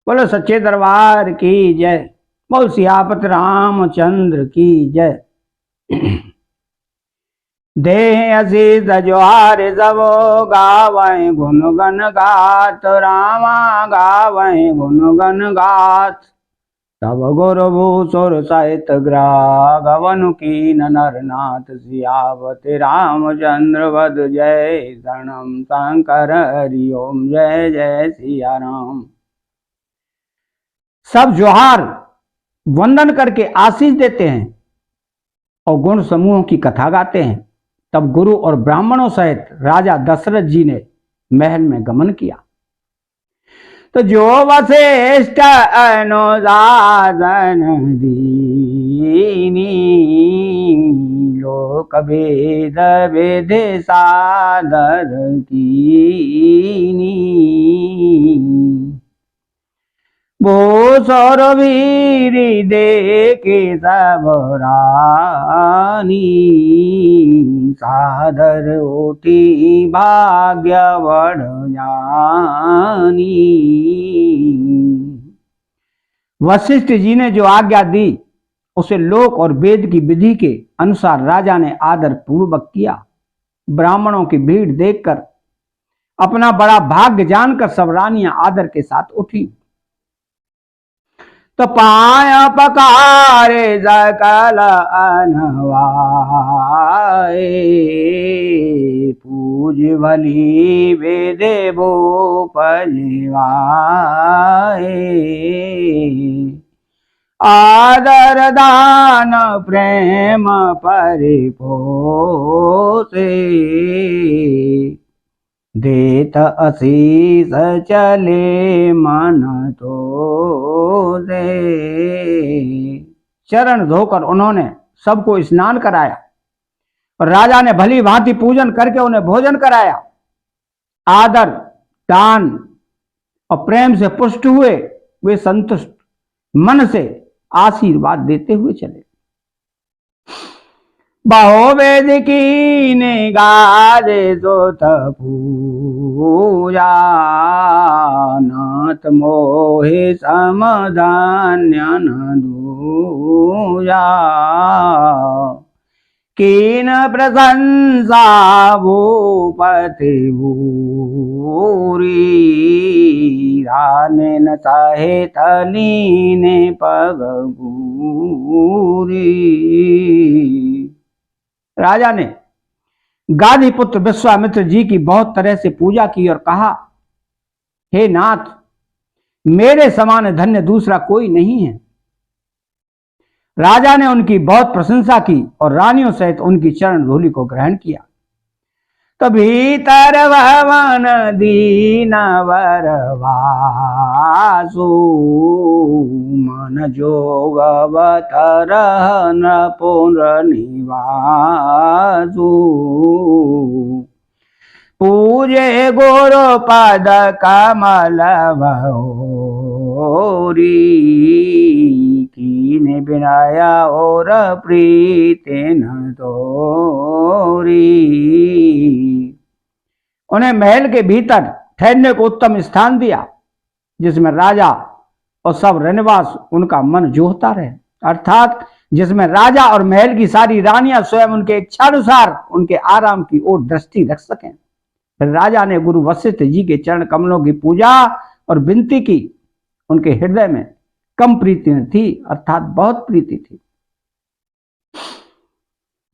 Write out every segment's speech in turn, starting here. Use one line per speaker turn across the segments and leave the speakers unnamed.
बोलो सच्चे दरबार की जय। बोल सियापत रामचंद्र की जय। देह असीस जोहार सबो गावें गुन गन गात रामा गावें गुन गन गात। तब गुरु भूसुर सहित ग्रागवन की नरनाथ सियावत रामचंद्र वद जय शरणम शंकर हरि ओम जय जय सिया राम। सब जोहार वंदन करके आशीष देते हैं और गुण समूहों की कथा गाते हैं। तब गुरु और ब्राह्मणों सहित राजा दशरथ जी ने महल में गमन किया। तो जो वशिष्ठ अनुशासन दीनी लोक वेद विधि सादर कीनी। वो सौरवीर देखे सब रानी सादर उठी भाग्य बढ़ जानी। वशिष्ठ जी ने जो आज्ञा दी उसे लोक और वेद की विधि के अनुसार राजा ने आदर पूर्वक किया। ब्राह्मणों की भीड़ देखकर अपना बड़ा भाग्य जानकर सब रानियां आदर के साथ उठी। तो पाय पकारे सकल अनवाए पूज भली वेदे भूप जीवाए। आदर दान प्रेम परिपोषे देत असीस चले मन तो दे। चरण धोकर उन्होंने सबको स्नान कराया और राजा ने भली भांति पूजन करके उन्हें भोजन कराया। आदर दान और प्रेम से पुष्ट हुए वे संतुष्ट मन से आशीर्वाद देते हुए चले। बहुवेद की ने गाजे सोत पूजा नाथ मोहे समधान्य न दूजा। कीन प्रशंसा भूपति भूरी राने न चाहे तलीने पग पूरी। राजा ने गादी पुत्र विश्वामित्र जी की बहुत तरह से पूजा की और कहा, हे नाथ, मेरे समान धन्य दूसरा कोई नहीं है। राजा ने उनकी बहुत प्रशंसा की और रानियों सहित उनकी चरण धूलि को ग्रहण किया। तो भीतर भवन दीन वरवासु मन जोगवत रहन पुनर्निवासु। पूजे गुरु पद कमल भोरी कीने बिनाया और प्रीति न तोरी। उन्हें महल के भीतर ठहरने को उत्तम स्थान दिया जिसमें राजा और सब रनिवास उनका मन जोहता रहे, अर्थात जिसमें राजा और महल की सारी रानियां स्वयं उनके इच्छानुसार उनके आराम की ओर दृष्टि रख सकें। फिर राजा ने गुरु वशिष्ठ जी के चरण कमलों की पूजा और विनती की। उनके हृदय में कम प्रीति न थी, अर्थात बहुत प्रीति थी।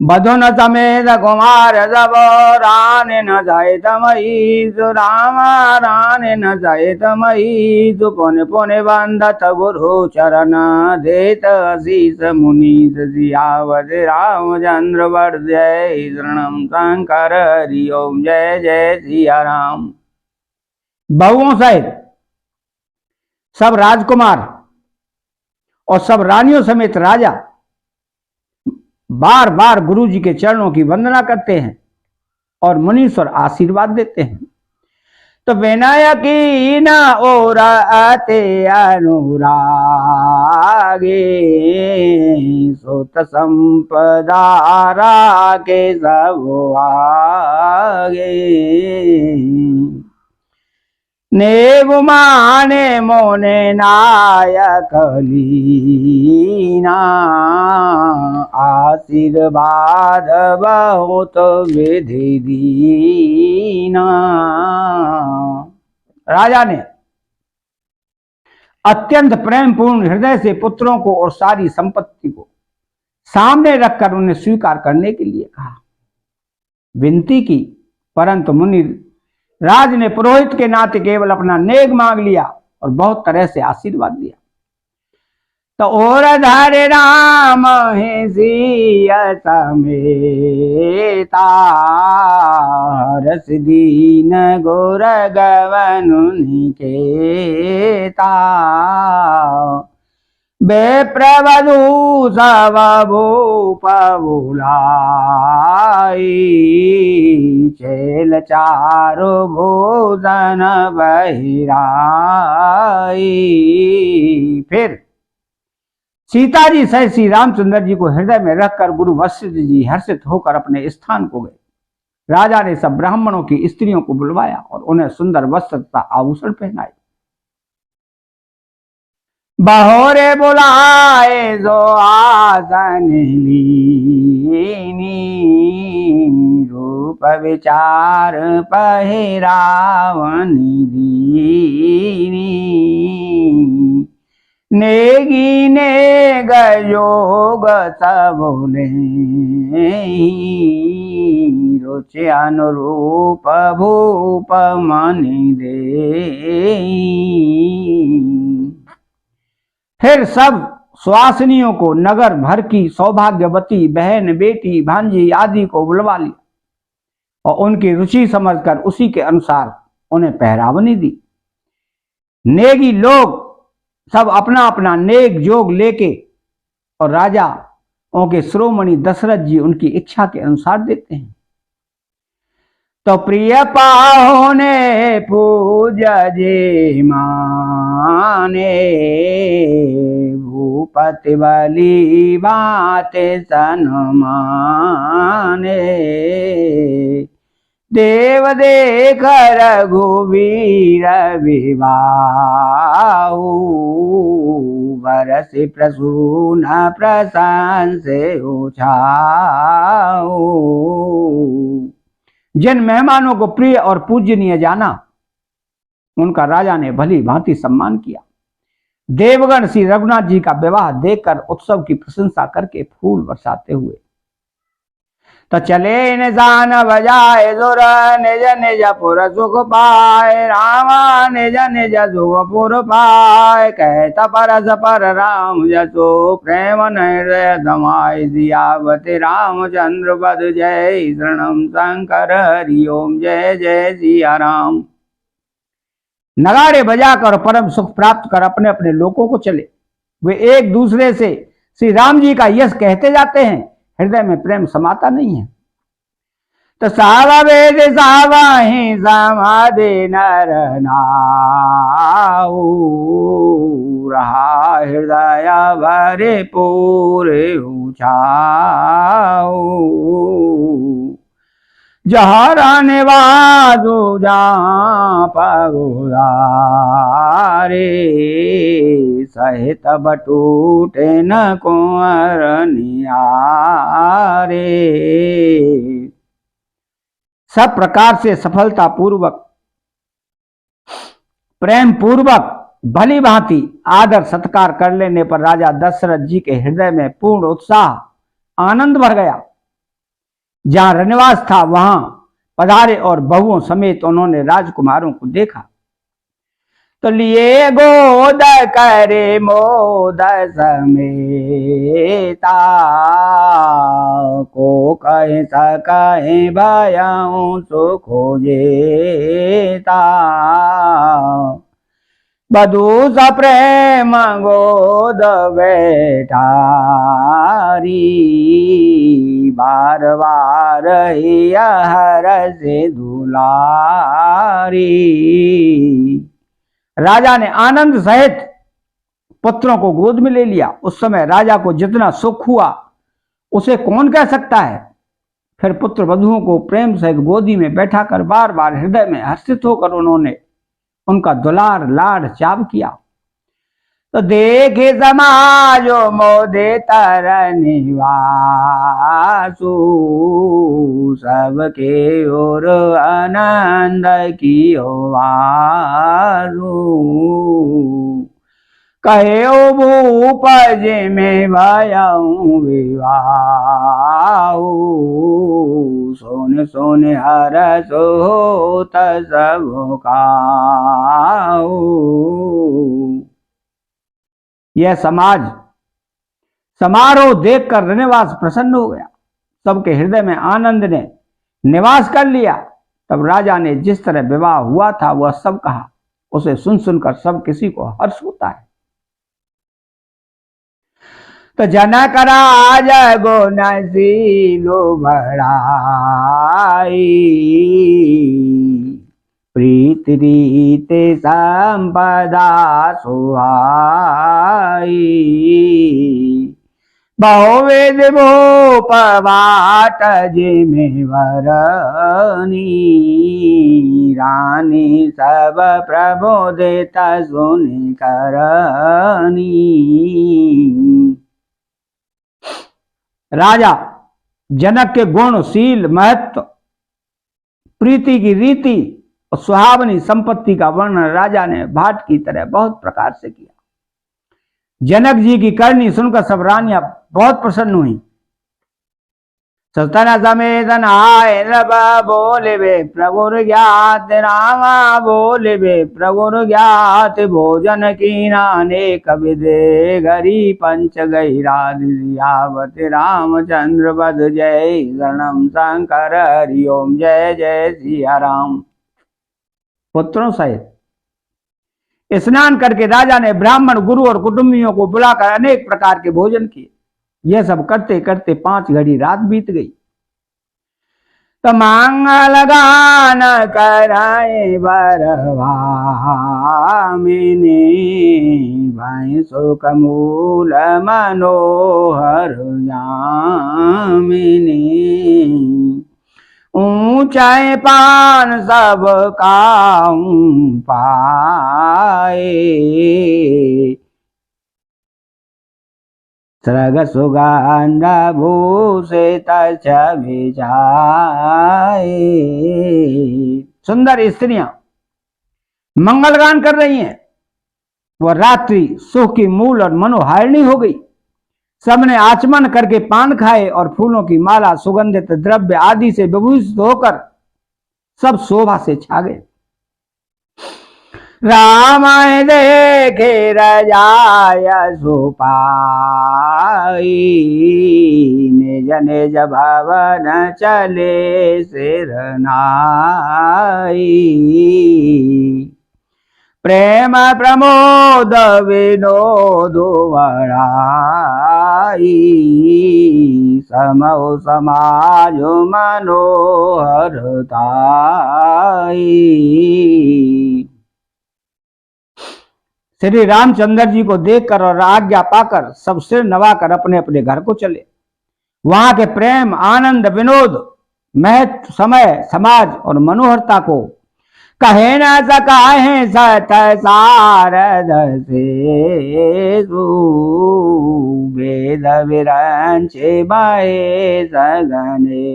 बधुन समेत कुमार सब राने न जाए तमई सुराम राने न जाए तमई सुपुन पुन बंधत गुरु चरण देत असीस मुनीस सियावत रामचंद्र वर जय शरणम शंकर हरि ओम जय जय सिया राम। बहुओं सहित सब राजकुमार और सब रानियों समेत राजा बार बार गुरु जी के चरणों की वंदना करते हैं और मुनीश्वर आशीर्वाद देते हैं। तो विनयकी न और अते अनुरागे सुत संपदा के सब आगे। नेव माने मोने नायक लीना, आशीर्वाद बहुत विधि दीना। राजा ने अत्यंत प्रेम पूर्ण हृदय से पुत्रों को और सारी संपत्ति को सामने रखकर उन्हें स्वीकार करने के लिए कहा, विनती की, परंतु मुनि राज ने पुरोहित के नाते केवल अपना नेग मांग लिया और बहुत तरह से आशीर्वाद दिया। तो और धरे राम है सिया समेता, रस दीन गोर गवन निकेता, बेप्रवधू सब भूप बुलाई, चेल चारु भोजन बहिराई। फिर सीता जी सहित श्री रामचंद्र जी को हृदय में रखकर गुरु वशिष्ठ जी हर्षित होकर अपने स्थान को गए। राजा ने सब ब्राह्मणों की स्त्रियों को बुलवाया और उन्हें सुंदर वस्त्र तथा आभूषण पहनाए। बहोरे बुलाए जो आसन लीनी, रूप विचार पहिरावनी दीनी, नेगी ने गयोग सब रुचि अनुरूप भूप मनि दे। फिर सब सुवासिनियों को नगर भर की सौभाग्यवती बहन, बेटी, भांजी आदि को बुलवा लिया और उनकी रुचि समझकर उसी के अनुसार उन्हें पहरावनी दी। नेगी लोग सब अपना अपना नेक जोग लेके और राजा उनके शिरोमणि दशरथ जी उनकी इच्छा के अनुसार देते हैं। तो प्रिय पाहुने पूजा जे माने, भूपति बली बात सनमाने, देव देख रघुवीर विवाहु, बरस प्रसून प्रशंस उछाऊ। जिन मेहमानों को प्रिय और पूजनीय जाना उनका राजा ने भली भांति सम्मान किया। देवगण श्री रघुनाथ जी का विवाह देखकर उत्सव की प्रशंसा करके फूल बरसाते हुए तो चले निशान बजाए, जोर निज निज पुर सुख पाए, रामा निज निज सुख पुर पाए, कहता परस पर राम जसो, प्रेम हृदय समाय, सियावति रामचंद्र पद जय, शरणम शंकर हरि ओम, जय जय सिया राम। नगाड़े बजाकर परम सुख प्राप्त कर अपने अपने लोकों को चले। वे एक दूसरे से श्री राम जी का यश कहते जाते हैं, हृदय में प्रेम समाता नहीं है। तो सावा वेद सावाही समाधि नर नाऊ, रहा हृदय भरे पूरे उछाऊ, जहाँ रहने वादो जहाँ पगुरारे, सहित बटूटे न कुंवर नियारे। सब प्रकार से सफलता पूर्वक, प्रेम पूर्वक, भली भांति आदर सत्कार कर लेने पर राजा दशरथ जी के हृदय में पूर्ण उत्साह आनंद भर गया। जहां रनिवास था वहां पधारे और बहुओं समेत उन्होंने राजकुमारों को देखा तो लिए गोद करे मोद समेता, को कहे सके भयऊ सुखो जेता, बधू स प्रेम गोद बैठारी, बार बार हर से दुलारी। राजा ने आनंद सहित पुत्रों को गोद में ले लिया। उस समय राजा को जितना सुख हुआ उसे कौन कह सकता है। फिर पुत्र वधुओं को प्रेम सहित गोदी में बैठाकर बार बार हृदय में हर्षित होकर उन्होंने उनका दुलार लाड चाव किया। तो देखे समाजो मोदे तरनिवासु, सबके ओर आनंद कियो वासु। कहे ओ भूप जे में भयऊ विवाहु, सोने सोने हर सोत सब काऊ। यह समाज समारोह देखकर रनिवास प्रसन्न हो गया, सबके हृदय में आनंद ने निवास कर लिया। तब राजा ने जिस तरह विवाह हुआ था वह सब कहा। उसे सुन सुनकर सब किसी को हर्ष होता है। तो जनक राज गुणशीलो बढ़ाई, प्रीति रीति संपदा सुहाई। बहुविध भूप बाट जिमें वरनी, रानी सब प्रबोधित सुनि करनी। राजा जनक के गुण, शील, महत्व, प्रीति की रीति और सुहावनी संपत्ति का वर्णन राजा ने भाट की तरह बहुत प्रकार से किया। जनक जी की करनी सुनकर सब रानियां बहुत प्रसन्न हुई। सतन समेत आए बोले वे प्रभुर ज्ञात, रामा बोले वे प्रभुर ज्ञात। भोजन की नानेक विदे, घरी पंच गई राधियावत। रामचंद्र बद जय शरणम शंकर, हरि ओम जय जय सिया राम। पुत्रों सहित स्नान करके राजा ने ब्राह्मण, गुरु और कुटुंबियों को बुलाकर अनेक प्रकार के भोजन किए। यह सब करते करते 5 घड़ी रात बीत गई। तो मंगल गान कराए बरवा मिनी, भाई सुख मूल मनोहर यामिनी। ऊंचाई पान सब काऊं पाए, स्रग सुगंध भूषित छवि जाए। सुंदर स्त्रियां मंगल गान कर रही हैं। वह रात्रि सुख की मूल और मनोहारिणी हो गई। सबने आचमन करके पान खाए और फूलों की माला, सुगंधित द्रव्य आदि से विभूषित होकर सब शोभा से छा गए। राम देखे रजाय सुपाई, निज निज भवन चले सिर नाई। प्रेम प्रमोद विनोद बढ़ाई, समो समाज मनोहरताई। श्री रामचंद्र जी को देखकर और आज्ञा पाकर सब सिर नवाकर अपने अपने घर को चले। वहां के प्रेम, आनंद, विनोद, महत्व, समय, समाज और मनोहरता को कहे न सका है सत सारद से। वेद विरंचे बाए सगने,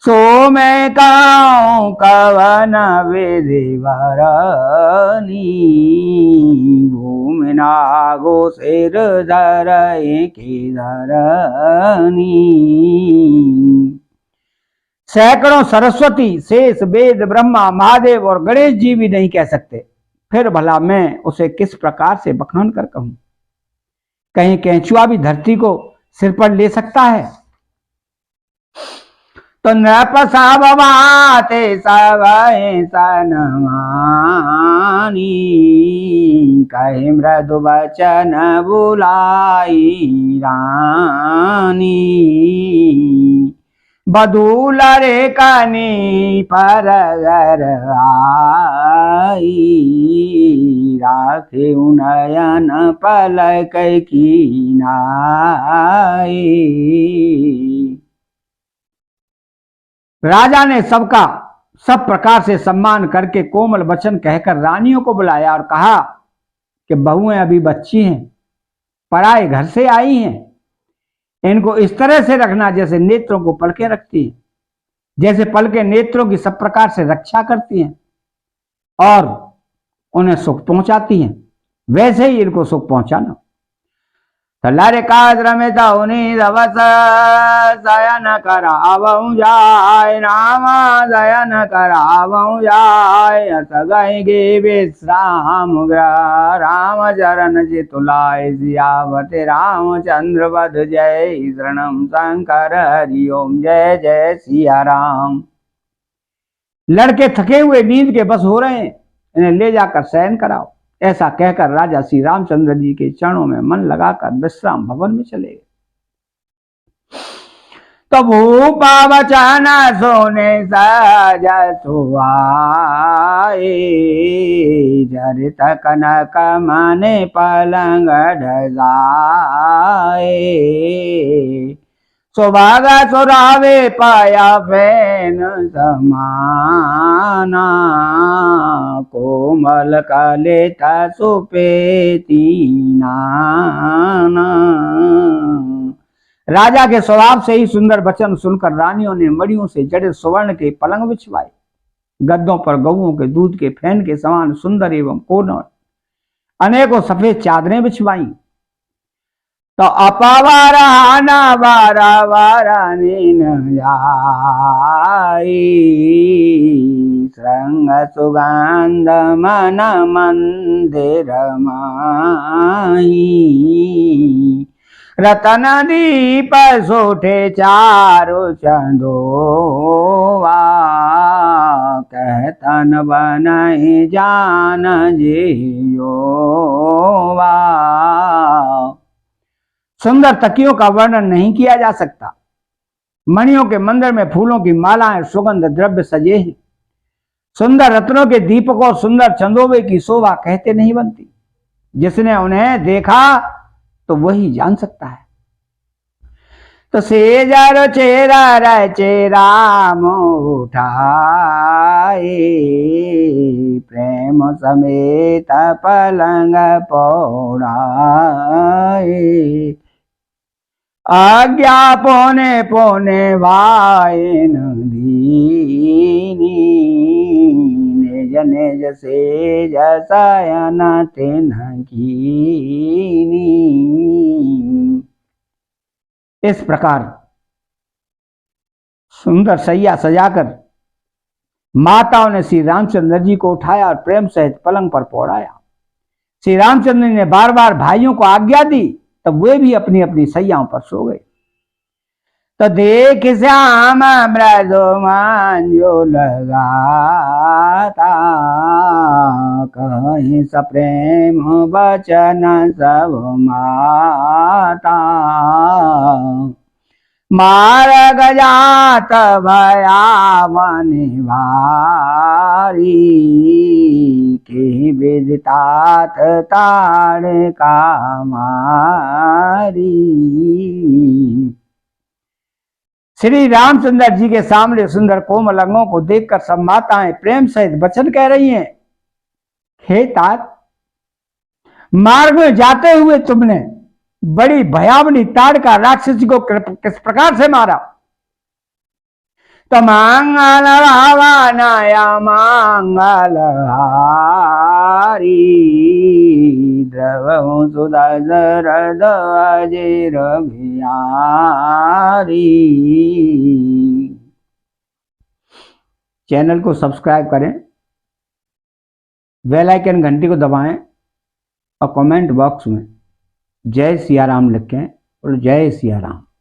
सो मैं काऊं कवन विधि वरनी। भूमि नागो सिर धरई की धरनी। सैकड़ों सरस्वती, शेष, वेद, ब्रह्मा, महादेव और गणेश जी भी नहीं कह सकते, फिर भला मैं उसे किस प्रकार से बखान कर कहूं। कहीं केंचुआ भी धरती को सिर पर ले सकता है। तो नृप सब बाते सब सनमानी, कहे मृदु वचन बुलाई रानी। बधूल रे कनी पर आई, राखे नयन पलक की नाई। राजा ने सबका सब प्रकार से सम्मान करके कोमल वचन कहकर रानियों को बुलाया और कहा कि बहुएं अभी बच्ची हैं, पराए घर से आई हैं, इनको इस तरह से रखना जैसे नेत्रों को पलके रखती हैं, जैसे पलके नेत्रों की सब प्रकार से रक्षा करती हैं और उन्हें सुख पहुंचाती हैं, वैसे ही इनको सुख पहुंचाना। तल्लारे काज रमेता उन्हीं दवस शयन करावऊं जाय, रामा शयन करावऊं जाय, अस गए विश्राम ग्रह, राम चरण चितुलाय सियावते रामचंद्र वध, जय शरणम शंकर हरि ओम, जय जय सिया राम। लड़के थके हुए नींद के बस हो रहे हैं, इन्हें ले जाकर शयन कराओ। ऐसा कहकर राजा श्री रामचंद्र जी के चरणों में मन लगाकर विश्राम भवन में चले गए। तो भूपा वचन सोने सज सुहाए, जरित कनक मने पलंग ढसाए, सुभागा सुरावे पाया फैन समाना, कोमल कलेता सुपेती नाना। राजा के स्वभाव से ही सुंदर वचन सुनकर रानियों ने मड़ियों से जड़े स्वर्ण के पलंग बिछवाए, गद्दों पर गऊओं के दूध के फैन के समान सुंदर एवं कोमल अनेकों सफेद चादरें बिछवाई। तो अपवारा ना वारा वारा नीन जाई, श्रृंग सुगंध मन मंदिर माई, रतन दीप सोठे चारो चंदोवा, कहतन बनहि जान जियोवा। सुंदर तकियों का वर्णन नहीं किया जा सकता। मणियों के मंदिर में फूलों की मालाएं सुगंध द्रव्य सजे हैं। सुंदर रत्नों के दीपकों और सुंदर चंदोवे की शोभा कहते नहीं बनती। जिसने उन्हें देखा तो वही जान सकता है। तो सेजर चेरा रचे राम उठाए, प्रेम समेत पलंग पौड़ाए, आज्ञा पोने पोने वायन दीनी, निज निज से जसयन तिन्ह कीनी। इस प्रकार सुंदर सैया सजाकर माताओं ने श्री रामचंद्र जी को उठाया और प्रेम सहित पलंग पर पौड़ाया। श्री रामचंद्र ने बार बार भाइयों को आज्ञा दी, तब वे भी अपनी अपनी सैयाओं पर सो गए। तो देख श्याम ब्रजमान जो लगाता, कहीं सप्रेम बचन सब माता, मार्ग जात भयावन भारी, के विदितात ताड़ का मारी। श्री रामचंद्र जी के सामने सुंदर कोमल अंगों को देखकर सब माताएं प्रेम सहित वचन कह रही हैं, हे तात, मार्ग में जाते हुए तुमने बड़ी भयावनी ताड़ का राक्षसी को किस प्रकार से मारा? तो मंगल भावनाया मंगल हारी, द्रव सुधा जरद अजेर बिहारी। चैनल को सब्सक्राइब करें, बेल आइकन घंटी को दबाएं और कमेंट बॉक्स में जय सिया राम लिखें और जय सिया राम।